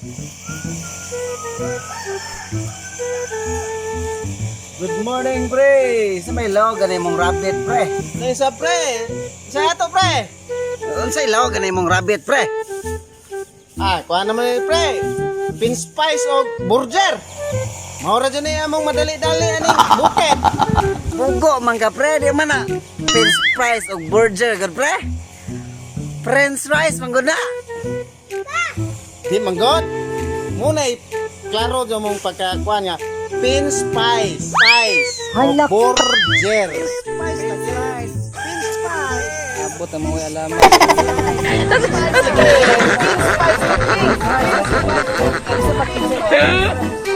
Good morning, pre. Sa may law ganay mong rabbit, pre. Sa pre. Sa ato pre. Unsay law ganay mong rabbit, pre? Kuha naman pre. Pin spice o burger. Maura dyan na among madali-dali ani bukid. Bugo man ka, pre. Di man na. French fries o burger, good, pre. French fries, manggod na. Di manggot. Muna klaro dyan mong pagkakuha nga. Pin spice. Hala. Burger. Spice na fries. French fries. Abot ang mga alaman. French fries.